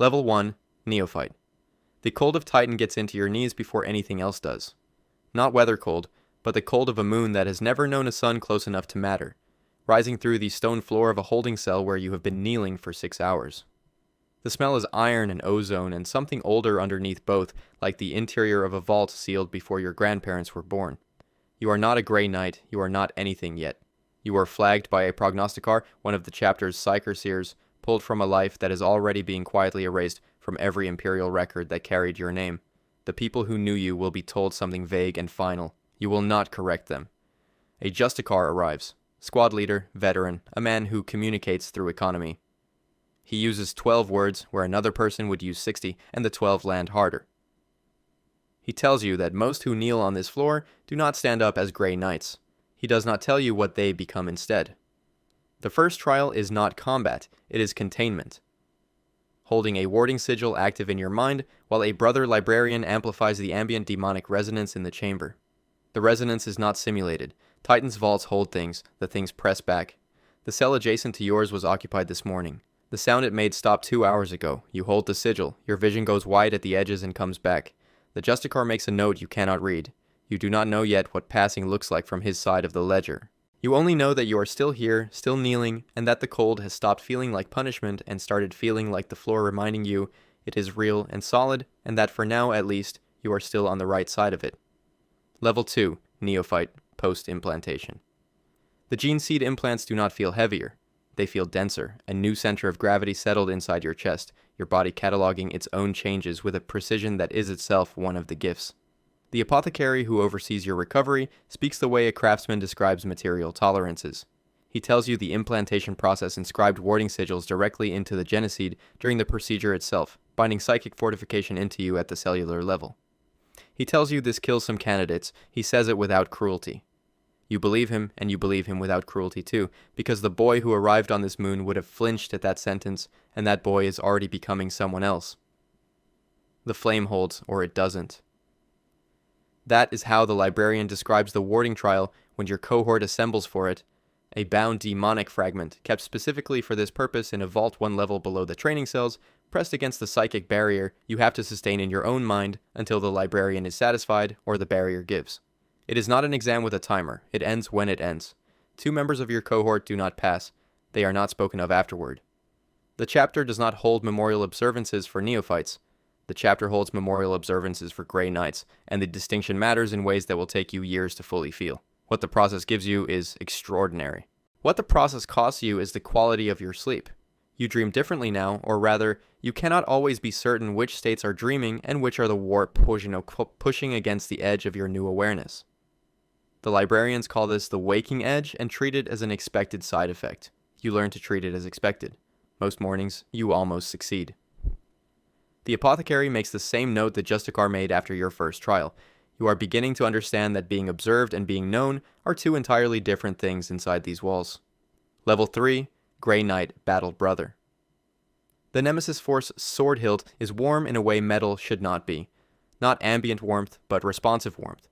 Level 1, Neophyte. The cold of Titan gets into your knees before anything else does. Not weather cold, but the cold of a moon that has never known a sun close enough to matter, rising through the stone floor of a holding cell where you have been kneeling for 6 hours. The smell is iron and ozone and something older underneath both, like the interior of a vault sealed before your grandparents were born. You are not a Grey Knight, you are not anything yet. You are flagged by a Prognosticar, one of the chapter's psyker-seers, pulled from a life that is already being quietly erased from every Imperial record that carried your name. The people who knew you will be told something vague and final. You will not correct them. A Justicar arrives. Squad leader, veteran, a man who communicates through economy. He uses 12 words where another person would use 60, and the 12 land harder. He tells you that most who kneel on this floor do not stand up as Grey Knights. He does not tell you what they become instead. The first trial is not combat, it is containment. Holding a warding sigil active in your mind, while a brother librarian amplifies the ambient demonic resonance in the chamber. The resonance is not simulated. Titan's vaults hold things, the things press back. The cell adjacent to yours was occupied this morning. The sound it made stopped 2 hours ago. You hold the sigil. Your vision goes wide at the edges and comes back. The Justicar makes a note you cannot read. You do not know yet what passing looks like from his side of the ledger. You only know that you are still here, still kneeling, and that the cold has stopped feeling like punishment and started feeling like the floor reminding you it is real and solid, and that for now at least, you are still on the right side of it. Level 2, Neophyte, Post-implantation. The gene seed implants do not feel heavier. They feel denser, a new center of gravity settled inside your chest, your body cataloging its own changes with a precision that is itself one of the gifts. The apothecary who oversees your recovery speaks the way a craftsman describes material tolerances. He tells you the implantation process inscribed warding sigils directly into the geneseed during the procedure itself, binding psychic fortification into you at the cellular level. He tells you this kills some candidates. He says it without cruelty. You believe him, and you believe him without cruelty too, because the boy who arrived on this moon would have flinched at that sentence, and that boy is already becoming someone else. The flame holds, or it doesn't. That is how the librarian describes the warding trial when your cohort assembles for it, a bound demonic fragment, kept specifically for this purpose in a vault 1 level below the training cells, pressed against the psychic barrier you have to sustain in your own mind until the librarian is satisfied or the barrier gives. It is not an exam with a timer. It ends when it ends. 2 members of your cohort do not pass. They are not spoken of afterward. The chapter does not hold memorial observances for neophytes. The chapter holds memorial observances for Grey Knights, and the distinction matters in ways that will take you years to fully feel. What the process gives you is extraordinary. What the process costs you is the quality of your sleep. You dream differently now, or rather, you cannot always be certain which states are dreaming and which are the warp pushing against the edge of your new awareness. The librarians call this the waking edge and treat it as an expected side effect. You learn to treat it as expected. Most mornings, you almost succeed. The apothecary makes the same note that Justicar made after your first trial. You are beginning to understand that being observed and being known are 2 entirely different things inside these walls. Level 3, Grey Knight, Battle Brother. The Nemesis Force sword hilt is warm in a way metal should not be. Not ambient warmth, but responsive warmth.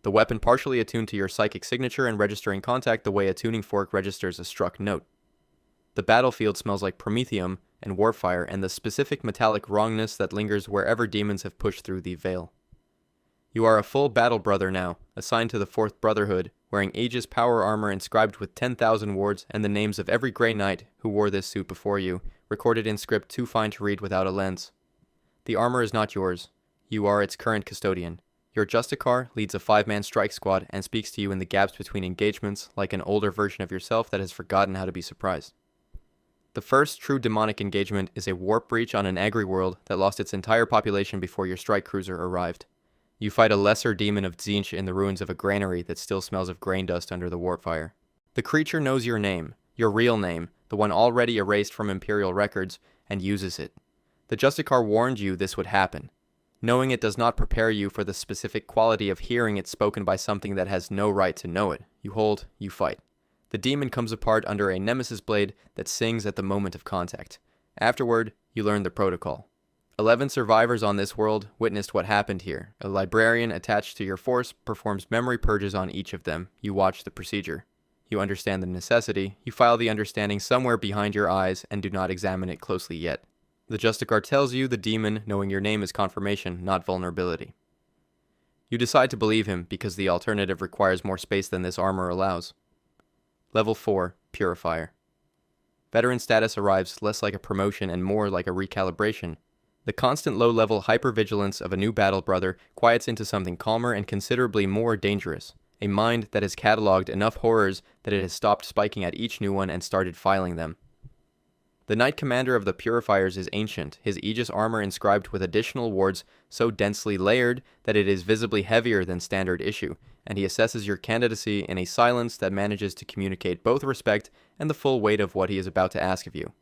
The weapon partially attuned to your psychic signature and registering contact the way a tuning fork registers a struck note. The battlefield smells like promethium and warpfire and the specific metallic wrongness that lingers wherever demons have pushed through the veil. You are a full battle brother now, assigned to the 4th Brotherhood, wearing Aegis power armor inscribed with 10,000 wards and the names of every Grey Knight who wore this suit before you, recorded in script too fine to read without a lens. The armor is not yours. You are its current custodian. Your Justicar leads a 5-man strike squad and speaks to you in the gaps between engagements like an older version of yourself that has forgotten how to be surprised. The first true demonic engagement is a warp breach on an agri-world that lost its entire population before your strike cruiser arrived. You fight a lesser demon of Tzeentch in the ruins of a granary that still smells of grain dust under the warp fire. The creature knows your name, your real name, the one already erased from Imperial records, and uses it. The Justicar warned you this would happen. Knowing it does not prepare you for the specific quality of hearing it spoken by something that has no right to know it. You hold, you fight. The demon comes apart under a nemesis blade that sings at the moment of contact. Afterward, you learn the protocol. 11 survivors on this world witnessed what happened here. A librarian attached to your force performs memory purges on each of them. You watch the procedure. You understand the necessity. You file the understanding somewhere behind your eyes and do not examine it closely yet. The Justicar tells you the demon knowing your name is confirmation, not vulnerability. You decide to believe him because the alternative requires more space than this armor allows. Level 4, Purifier. Veteran status arrives less like a promotion and more like a recalibration. The constant low-level hypervigilance of a new battle brother quiets into something calmer and considerably more dangerous. A mind that has cataloged enough horrors that it has stopped spiking at each new one and started filing them. The Knight Commander of the Purifiers is ancient, his Aegis armor inscribed with additional wards so densely layered that it is visibly heavier than standard issue, and he assesses your candidacy in a silence that manages to communicate both respect and the full weight of what he is about to ask of you.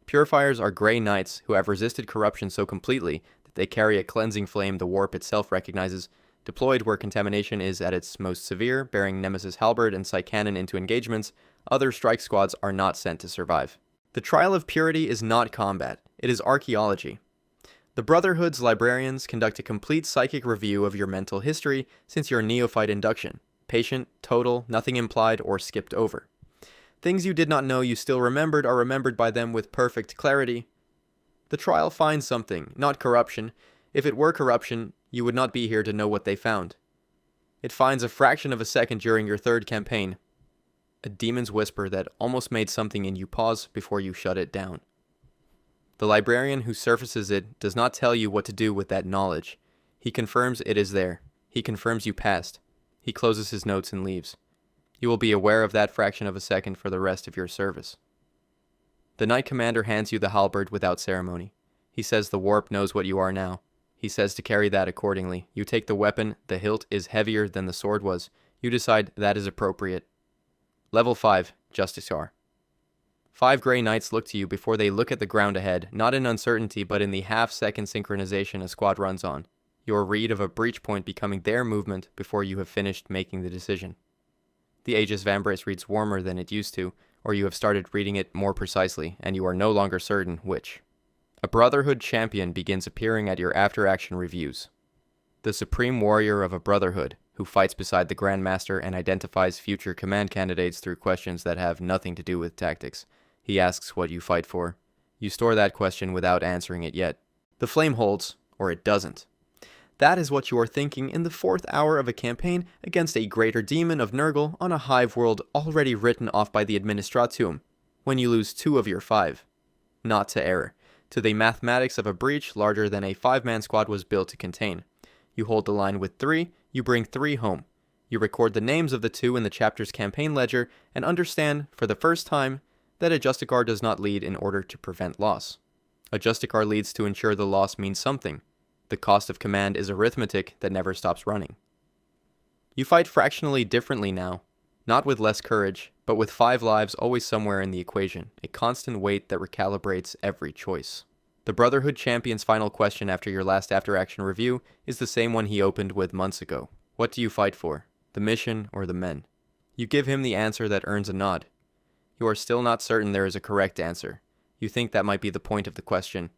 Purifiers are Grey Knights who have resisted corruption so completely that they carry a cleansing flame the warp itself recognizes, deployed where contamination is at its most severe, bearing Nemesis Halberd and Psycannon into engagements. Other strike squads are not sent to survive. The trial of purity is not combat, it is archaeology. The Brotherhood's librarians conduct a complete psychic review of your mental history since your Neophyte induction. Patient, total, nothing implied or skipped over. Things you did not know you still remembered are remembered by them with perfect clarity. The trial finds something, not corruption. If it were corruption, you would not be here to know what they found. It finds a fraction of a second during your third campaign. A demon's whisper that almost made something in you pause before you shut it down. The librarian who surfaces it does not tell you what to do with that knowledge. He confirms it is there. He confirms you passed. He closes his notes and leaves. You will be aware of that fraction of a second for the rest of your service. The Knight Commander hands you the halberd without ceremony. He says the warp knows what you are now. He says to carry that accordingly. You take the weapon, the hilt is heavier than the sword was. You decide that is appropriate. Level 5, Justicar. 5 Grey Knights look to you before they look at the ground ahead, not in uncertainty but in the half-second synchronization a squad runs on. Your read of a breach point becoming their movement before you have finished making the decision. The Aegis Vambrace reads warmer than it used to, or you have started reading it more precisely, and you are no longer certain which. A Brotherhood champion begins appearing at your after-action reviews. The supreme warrior of a Brotherhood, who fights beside the Grandmaster and identifies future command candidates through questions that have nothing to do with tactics. He asks what you fight for. You store that question without answering it yet. The flame holds, or it doesn't. That is what you are thinking in the 4th hour of a campaign against a greater demon of Nurgle on a hive world already written off by the Administratum, when you lose 2 of your 5. Not to error, to the mathematics of a breach larger than a 5-man squad was built to contain. You hold the line with 3, you bring 3 home. You record the names of the 2 in the chapter's campaign ledger and understand, for the first time, that a Justicar does not lead in order to prevent loss. A Justicar leads to ensure the loss means something. The cost of command is arithmetic that never stops running. You fight fractionally differently now, not with less courage, but with 5 lives always somewhere in the equation, a constant weight that recalibrates every choice. The Brotherhood champion's final question after your last after-action review is the same one he opened with months ago. What do you fight for? The mission or the men? You give him the answer that earns a nod. You are still not certain there is a correct answer. You think that might be the point of the question.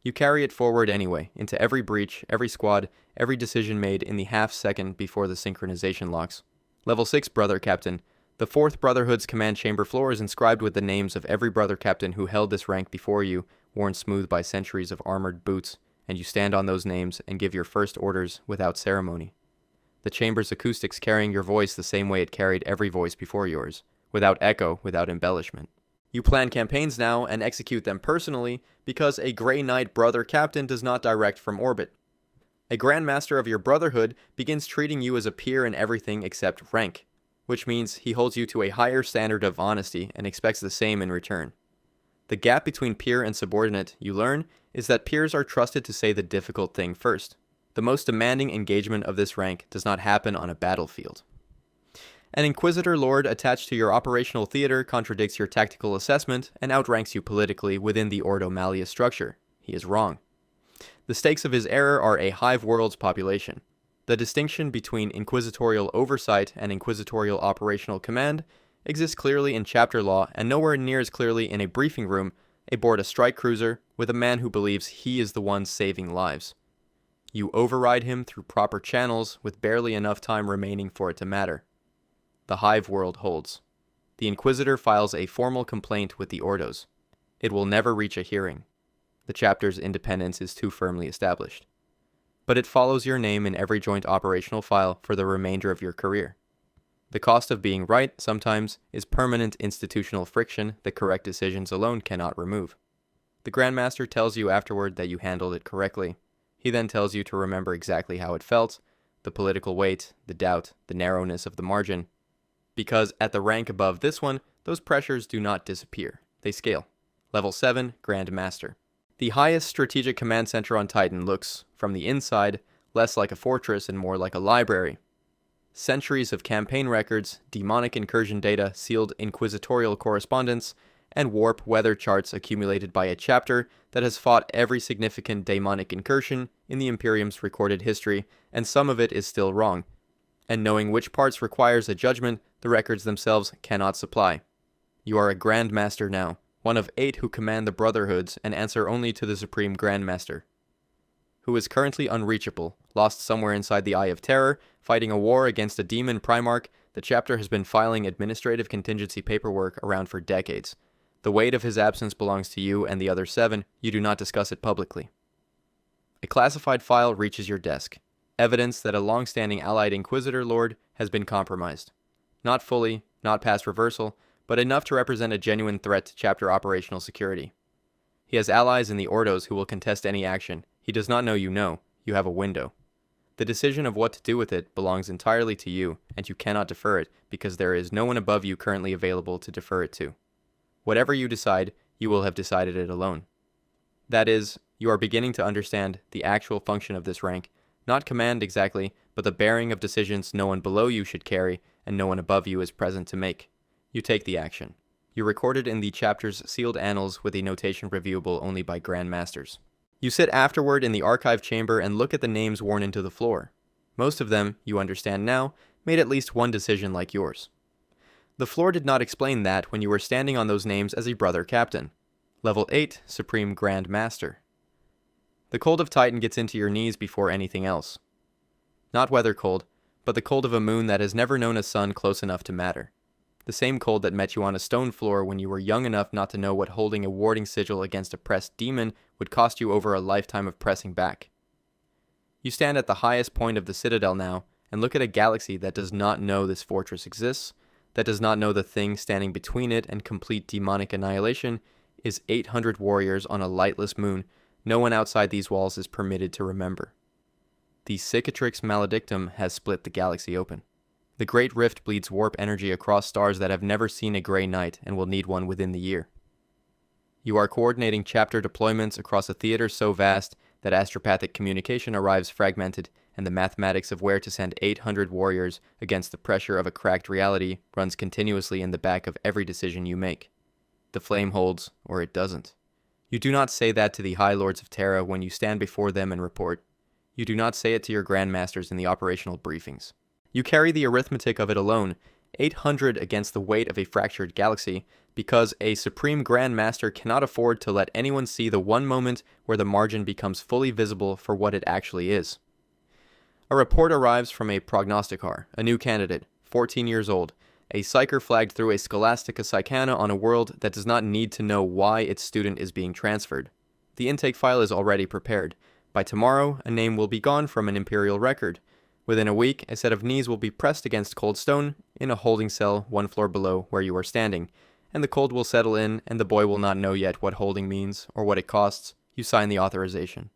You carry it forward anyway, into every breach, every squad, every decision made in the half-second before the synchronization locks. Level 6 Brother Captain. The 4th Brotherhood's command chamber floor is inscribed with the names of every Brother Captain who held this rank before you, worn smooth by centuries of armored boots, and you stand on those names and give your first orders without ceremony. The chamber's acoustics carrying your voice the same way it carried every voice before yours, without echo, without embellishment. You plan campaigns now and execute them personally because a Grey Knight Brother Captain does not direct from orbit. A Grandmaster of your Brotherhood begins treating you as a peer in everything except rank, which means he holds you to a higher standard of honesty and expects the same in return. The gap between peer and subordinate, you learn, is that peers are trusted to say the difficult thing first. The most demanding engagement of this rank does not happen on a battlefield. An Inquisitor Lord attached to your operational theater contradicts your tactical assessment and outranks you politically within the Ordo Malleus structure. He is wrong. The stakes of his error are a hive world's population. The distinction between inquisitorial oversight and inquisitorial operational command exists clearly in chapter law and nowhere near as clearly in a briefing room aboard a strike cruiser with a man who believes he is the one saving lives. You override him through proper channels with barely enough time remaining for it to matter. The hive world holds. The Inquisitor files a formal complaint with the Ordos. It will never reach a hearing. The chapter's independence is too firmly established. But it follows your name in every joint operational file for the remainder of your career. The cost of being right, sometimes, is permanent institutional friction that correct decisions alone cannot remove. The Grandmaster tells you afterward that you handled it correctly. He then tells you to remember exactly how it felt, the political weight, the doubt, the narrowness of the margin. Because at the rank above this one, those pressures do not disappear. They scale. Level 7, Grandmaster. The highest strategic command center on Titan looks, from the inside, less like a fortress and more like a library. Centuries of campaign records, demonic incursion data, sealed inquisitorial correspondence, and warp weather charts accumulated by a chapter that has fought every significant demonic incursion in the Imperium's recorded history, and some of it is still wrong. And knowing which parts requires a judgment the records themselves cannot supply. You are a Grandmaster now, one of 8 who command the Brotherhoods and answer only to the Supreme Grandmaster, who is currently unreachable, lost somewhere inside the Eye of Terror, fighting a war against a demon Primarch. The chapter has been filing administrative contingency paperwork around for decades. The weight of his absence belongs to you and the other 7. You do not discuss it publicly. A classified file reaches your desk. Evidence that a long-standing allied Inquisitor Lord has been compromised. Not fully, not past reversal, but enough to represent a genuine threat to chapter operational security. He has allies in the Ordos who will contest any action. He does not know you know. You have a window. The decision of what to do with it belongs entirely to you, and you cannot defer it because there is no one above you currently available to defer it to. Whatever you decide, you will have decided it alone. That is, you are beginning to understand the actual function of this rank, not command exactly, but the bearing of decisions no one below you should carry and no one above you is present to make. You take the action. You record it in the chapter's sealed annals with a notation reviewable only by Grandmasters. You sit afterward in the archive chamber and look at the names worn into the floor. Most of them, you understand now, made at least one decision like yours. The floor did not explain that when you were standing on those names as a brother captain. Level 8, Supreme Grandmaster. The cold of Titan gets into your knees before anything else. Not weather cold, but the cold of a moon that has never known a sun close enough to matter. The same cold that met you on a stone floor when you were young enough not to know what holding a warding sigil against a pressed demon would cost you over a lifetime of pressing back. You stand at the highest point of the Citadel now and look at a galaxy that does not know this fortress exists, that does not know the thing standing between it and complete demonic annihilation is 800 warriors on a lightless moon no one outside these walls is permitted to remember. The Cicatrix Maledictum has split the galaxy open. The Great Rift bleeds warp energy across stars that have never seen a gray night and will need one within the year. You are coordinating chapter deployments across a theater so vast that astropathic communication arrives fragmented, and the mathematics of where to send 800 warriors against the pressure of a cracked reality runs continuously in the back of every decision you make. The flame holds, or it doesn't. You do not say that to the High Lords of Terra when you stand before them and report. You do not say it to your Grandmasters in the operational briefings. You carry the arithmetic of it alone, 800 against the weight of a fractured galaxy, because a Supreme Grandmaster cannot afford to let anyone see the one moment where the margin becomes fully visible for what it actually is. A report arrives from a Prognosticar, a new candidate, 14 years old, a psyker flagged through a Scholastica Psychana on a world that does not need to know why its student is being transferred. The intake file is already prepared. By tomorrow, a name will be gone from an Imperial record. Within a week, a set of knees will be pressed against cold stone in a holding cell 1 floor below where you are standing, and the cold will settle in and the boy will not know yet what holding means or what it costs. You sign the authorization.